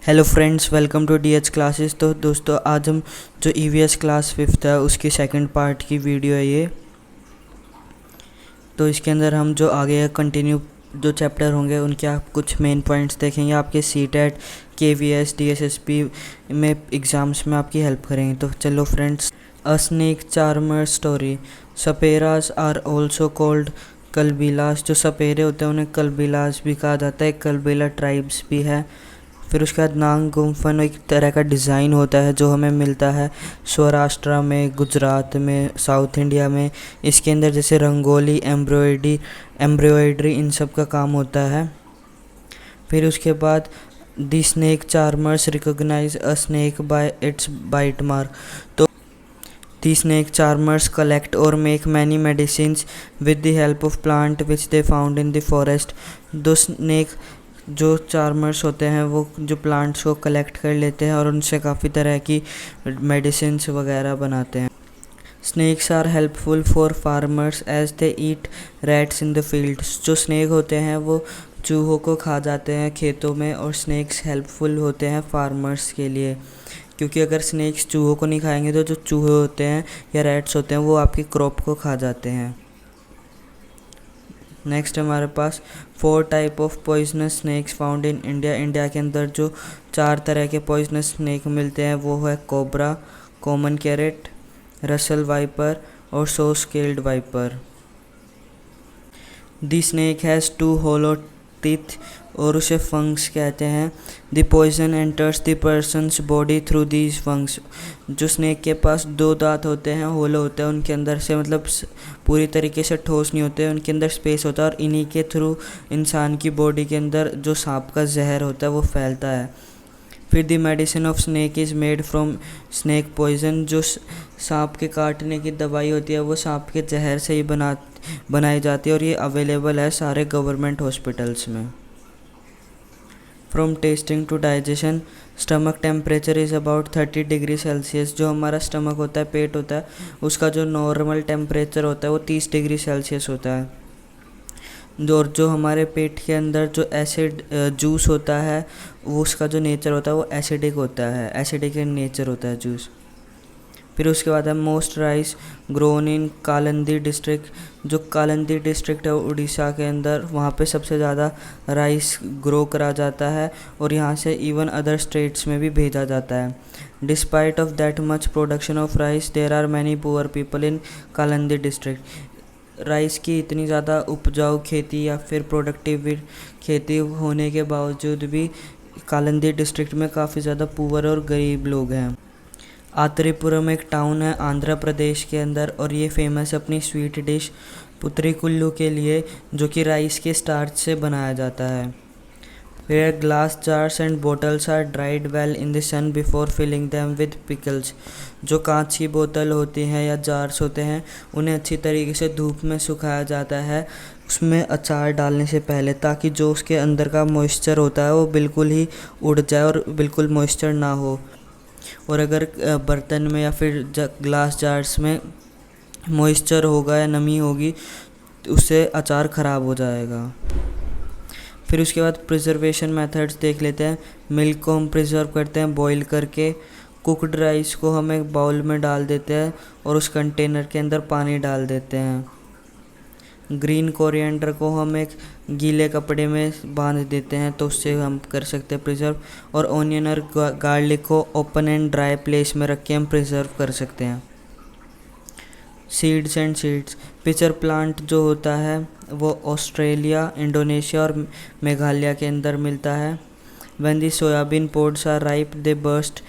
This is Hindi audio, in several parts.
Hello friends, welcome to DH classes. तो दोस्तों, आज हम जो ईवीएस क्लास 5th है उसकी सेकंड पार्ट की वीडियो है ये। तो इसके अंदर हम जो आगे कंटिन्यू जो चैप्टर होंगे उनके आप कुछ मेन पॉइंट्स देखेंगे। आपके सीटेट, केवीएस, डीएसएसपी में एग्ज़ाम्स में आपकी हेल्प करेंगे। तो चलो friends, a snake charmer story. Saperas are also called Kalbelias. जो सपेरे होते हैं उन्हें कलबीलास भी कहा जाता है। कलबीला ट्राइब्स भी है। फिर उसके बाद नांग गुम्फन एक तरह का डिज़ाइन होता है जो हमें मिलता है सौराष्ट्र में, गुजरात में, साउथ इंडिया में। इसके अंदर जैसे रंगोली, एम्ब्रॉयडरी इन सब का काम होता है। फिर उसके बाद the snake charmers recognise a snake by its bite mark. तो दी स्नेक चार्मर्स कलेक्ट और make many medicines with the help of plant which they found in the forest. दो स्नेक जो चार्मर्स होते हैं वो जो प्लांट्स को कलेक्ट कर लेते हैं और उनसे काफ़ी तरह की मेडिसिन्स वगैरह बनाते हैं। Snakes are helpful for farmers as they eat rats in the fields. जो स्नेक होते हैं वो चूहों को खा जाते हैं खेतों में, और स्नेक्स हेल्पफुल होते हैं फार्मर्स के लिए, क्योंकि अगर स्नेक्स चूहों को नहीं खाएंगे तो जो चूहे होते हैं या रैट्स होते हैं वो आपकी क्रॉप को खा जाते हैं। नेक्स्ट हमारे पास 4 type of poisonous snacks found in India. India के अंदर जो 4 तरह के पॉइजनस स्नैक मिलते हैं वो है cobra, common krait, Russell viper और saw scaled viper. The snake has 2 hollow teeth और उसे फंक्स कहते हैं। The poison enters the person's body through these fangs. जो स्नेक के पास 2 दांत होते हैं, होलो होते हैं, उनके अंदर से मतलब पूरी तरीके से ठोस नहीं होते, उनके अंदर स्पेस होता है और इन्हीं के थ्रू इंसान की बॉडी के अंदर जो सांप का जहर होता है वो फैलता है। फिर the medicine of snake is made from snake poison. जो सांप के काटने की दवाई होती है वो सांप के जहर से ही बनाई जाती है और ये अवेलेबल है सारे गवर्नमेंट हॉस्पिटल्स में। From tasting to digestion, stomach temperature is about 30 degree Celsius. जो हमारा स्टमक होता है, पेट होता है, उसका जो नॉर्मल टेम्परेचर होता है वो 30 डिग्री सेल्सियस होता है। जो हमारे पेट के अंदर जो एसिड जूस होता है वो उसका जो नेचर होता है वो एसिडिक होता है, एसिडिक इन नेचर होता है जूस। फिर उसके बाद है most rice grown in Kalandi district. जो कालंदी डिस्ट्रिक्ट है उड़ीसा के अंदर, वहाँ पे सबसे ज़्यादा राइस ग्रो करा जाता है और यहाँ से इवन अदर स्टेट्स में भी भेजा जाता है। Despite of that much production of rice there are many poor people in Kalandi district. Rice की इतनी ज़्यादा उपजाऊ खेती या फिर प्रोडक्टिव खेती होने के बावजूद भी कालंदी डिस्ट्रिक्ट में काफ़ी ज़्यादा पुअर और गरीब लोग हैं। आत्रेपुरम एक टाउन है आंध्र प्रदेश के अंदर और ये फेमस है अपनी स्वीट डिश पुत्रिकुल्लू के लिए, जो कि राइस के स्टार्च से बनाया जाता है। फिर glass jars and bottles are dried well in the sun before filling them with pickles. जो कांच की बोतल होती हैं या जार्स होते हैं उन्हें अच्छी तरीके से धूप में सुखाया जाता है उसमें अचार डालने से पहले, ताकि जो उसके अंदर का मॉइस्चर होता है वो बिल्कुल ही उड़ जाए और बिल्कुल मॉइस्चर ना हो। और अगर बर्तन में या फिर ग्लास जार्स में मॉइस्चर होगा या नमी होगी तो उससे अचार ख़राब हो जाएगा। फिर उसके बाद प्रिजर्वेशन मेथड्स देख लेते हैं। मिल्क को हम प्रिजर्व करते हैं बॉईल करके। कुकड राइस को हम एक बाउल में डाल देते हैं और उस कंटेनर के अंदर पानी डाल देते हैं। ग्रीन कोरिएंडर को हम एक गीले कपड़े में बांध देते हैं तो उससे हम कर सकते हैं प्रिजर्व। और ऑनियन और गार्लिक को ओपन एंड ड्राई प्लेस में रख के हम प्रिजर्व कर सकते हैं। Seeds and seeds, pitcher plant जो होता है वो ऑस्ट्रेलिया, इंडोनेशिया और मेघालय के अंदर मिलता है। When the soybean pods are ripe they burst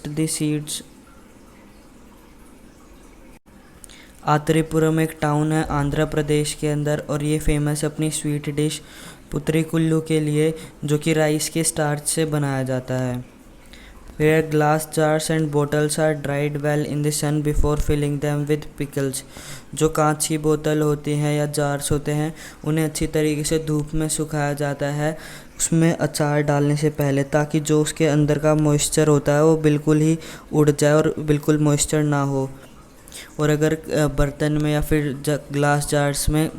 the seeds. Atreyapuram एक टाउन है आंध्र प्रदेश के अंदर और ये फेमस है अपनी स्वीट डिश पुत्रिकुल्लू के लिए, जो कि राइस के स्टार्च से बनाया जाता है। फिर glass jars and bottles are dried well in the sun before filling them with pickles. जो कांच की बोतल होती हैं या जार्स होते हैं उन्हें अच्छी तरीके से धूप में सुखाया जाता है उसमें अचार डालने से पहले, ताकि जो उसके अंदर का मॉइस्चर होता है वो बिल्कुल ही उड़ जाए और बिल्कुल मॉइस्चर ना हो। और अगर बर्तन में या फिर ग्लास जार्स में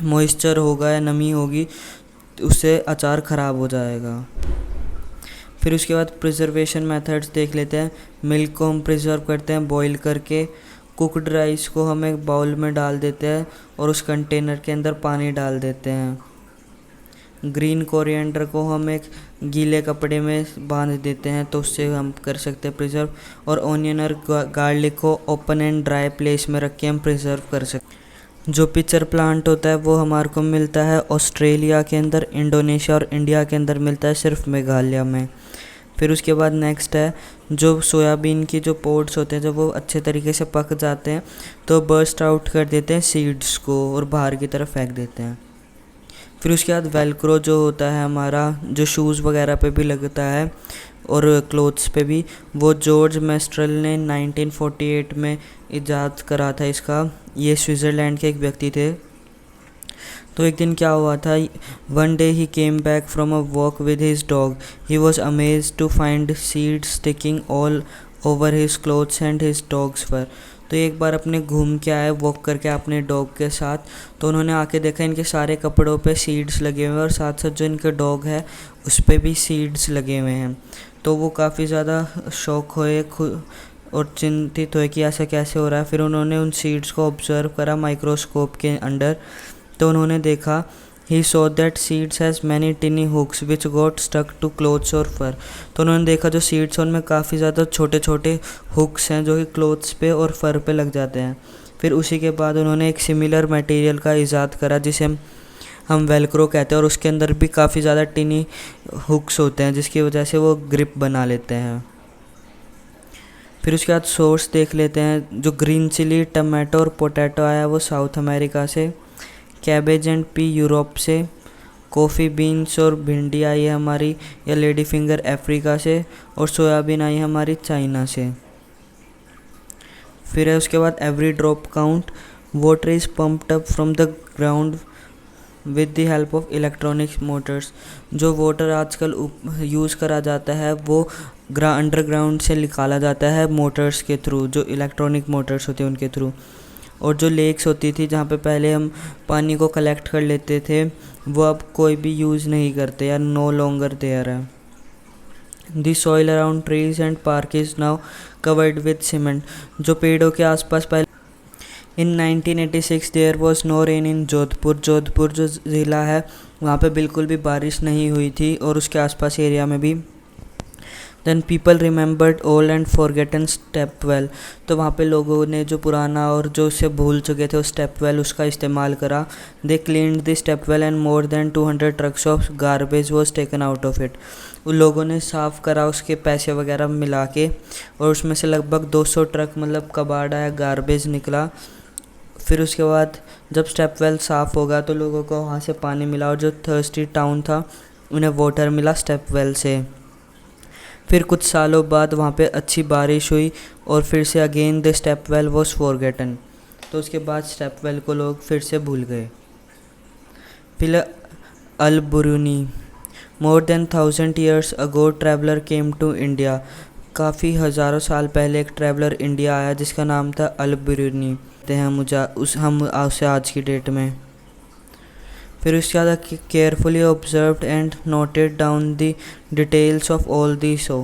मॉइस्चर होगा या नमी होगी तो उससे अचार ख़राब हो जाएगा। फिर उसके बाद प्रिजर्वेशन मेथड्स देख लेते हैं। मिल्क को हम प्रिजर्व करते हैं बॉईल करके। कुकड राइस को हम एक बाउल में डाल देते हैं और उस कंटेनर के अंदर पानी डाल देते हैं। ग्रीन कोरिएंडर को हम एक गीले कपड़े में बांध देते हैं, तो उससे हम कर सकते हैं प्रिजर्व। और ऑनियन और गार्लिक को ओपन एंड ड्राई प्लेस में रख के हम प्रिजर्व कर सकते। जो पिचर प्लांट होता है वो हमारे को मिलता है ऑस्ट्रेलिया के अंदर, इंडोनेशिया और इंडिया के अंदर मिलता है सिर्फ मेघालय में। फिर उसके बाद नेक्स्ट है जो सोयाबीन की जो पोड्स होते हैं, जब वो अच्छे तरीके से पक जाते हैं तो बर्स्ट आउट कर देते हैं सीड्स को और बाहर की तरफ फेंक देते हैं। फिर उसके बाद वेलक्रो जो होता है हमारा, जो शूज़ वगैरह पे भी लगता है और क्लोथ्स पे भी, वो जॉर्ज मेस्ट्रल ने 1948 में इजाद करा था इसका। ये स्विट्ज़रलैंड के एक व्यक्ति थे। तो एक दिन क्या हुआ था, one day he came back from a walk with his dog. He was amazed to find seeds sticking all over his clothes and his dog's fur. तो एक बार अपने घूम के आए वॉक करके अपने डॉग के साथ, तो उन्होंने आके देखा इनके सारे कपड़ों पे सीड्स लगे हुए हैं और साथ साथ जो इनके डॉग है उस पर भी सीड्स लगे हुए हैं। तो वो काफ़ी ज़्यादा शॉक हुए और चिंतित हुए कि ऐसा कैसे हो रहा है। फिर उन्होंने उन सीड्स को ऑब्जर्व करा माइक्रोस्कोप के अंडर। तो उन्होंने देखा he saw that seeds has many tiny hooks which got stuck to clothes or fur। तो उन्होंने देखा जो सीड्स हैं उनमें काफ़ी ज़्यादा छोटे छोटे हुक्स हैं जो कि क्लोथ्स पे और फर पे लग जाते हैं। फिर उसी के बाद उन्होंने एक सिमिलर मटेरियल का इजाद करा जिसे हम वेलक्रो कहते हैं, और उसके अंदर भी काफ़ी ज़्यादा टिनी हुक्स होते हैं जिसकी वजह से वो ग्रिप बना लेते हैं। फिर उसके बाद सोर्स देख लेते हैं। जो ग्रीन चिली, टमाटो और पोटैटो आया वो साउथ अमेरिका से, कैबेज एंड पी यूरोप से, कॉफ़ी बीन्स और भिंडी आई है हमारी या लेडी फिंगर अफ्रीका से, और सोयाबीन आई है हमारी चाइना से। फिर है उसके बाद every drop count, water is pumped up from the ground with the help of electronic Motors. जो वाटर आजकल यूज़ करा जाता है वो अंडरग्राउंड से निकाला जाता है मोटर्स के थ्रू, जो इलेक्ट्रॉनिक मोटर्स होते हैं उनके थ्रू। और जो लेक्स होती थी जहाँ पे पहले हम पानी को कलेक्ट कर लेते थे वो अब कोई भी यूज़ नहीं करते या नो लॉन्गर देयर है। The soil around trees and park is now covered with cement. जो पेड़ों के आसपास पहले इन 1986 देयर वॉज नो रेन इन जोधपुर। जोधपुर जो ज़िला है वहाँ पे बिल्कुल भी बारिश नहीं हुई थी और उसके आसपास एरिया में भी। Then people remembered old and forgotten step well. तो वहाँ पे लोगों ने जो पुराना और जो उसे भूल चुके थे उस स्टेप वेल उसका इस्तेमाल करा। They cleaned the step well and more than 200 trucks of garbage was taken out of it. उन लोगों ने साफ़ करा उसके पैसे वगैरह मिला के, और उसमें से लगभग 200 ट्रक मतलब कबाड़ आया, गार्बेज निकला। फिर उसके बाद जब स्टेप वेल साफ़ होगा तो लोगों को वहाँ से पानी मिला और जो थर्स्टी टाउन था उन्हें वाटर मिला स्टेप वेल से। फिर कुछ सालों बाद वहाँ पे अच्छी बारिश हुई और फिर से again the step well was forgotten. तो उसके बाद स्टेप वेल को लोग फिर से भूल गए। फिर Al Biruni, more than 1000 years ago traveller came to India. काफ़ी हज़ारों साल पहले एक ट्रैवलर इंडिया आया जिसका नाम था अल बुरूनी। हम उसे आज की डेट में। फिर उसके बाद carefully observed and noted down the details of all the show.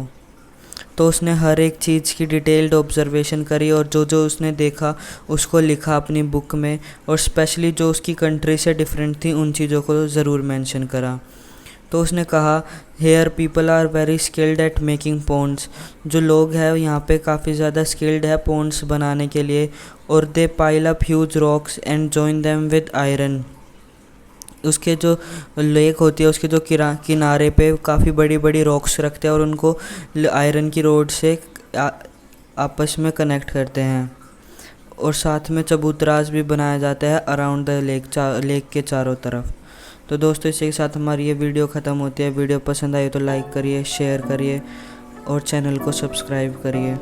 तो उसने हर एक चीज़ की डिटेल्ड ऑब्जर्वेशन करी और जो जो उसने देखा उसको लिखा अपनी बुक में, और स्पेशली जो उसकी कंट्री से डिफरेंट थी उन चीज़ों को ज़रूर मेंशन करा। तो उसने कहा here people are very skilled at making ponds. जो लोग हैं यहाँ पे काफ़ी ज़्यादा स्किल्ड है पॉन्ड्स बनाने के लिए, और they pile up huge rocks and join them with iron. उसके जो लेक होती है उसके जो किनारे पे काफ़ी बड़ी बड़ी रॉक्स रखते हैं और उनको आयरन की रोड से आपस में कनेक्ट करते हैं, और साथ में चबूतराज भी बनाया जाता है अराउंड द लेक के चारों तरफ। तो दोस्तों इसी के साथ हमारी ये वीडियो ख़त्म होती है। वीडियो पसंद आई तो लाइक करिए, शेयर करिए और चैनल को सब्सक्राइब करिए।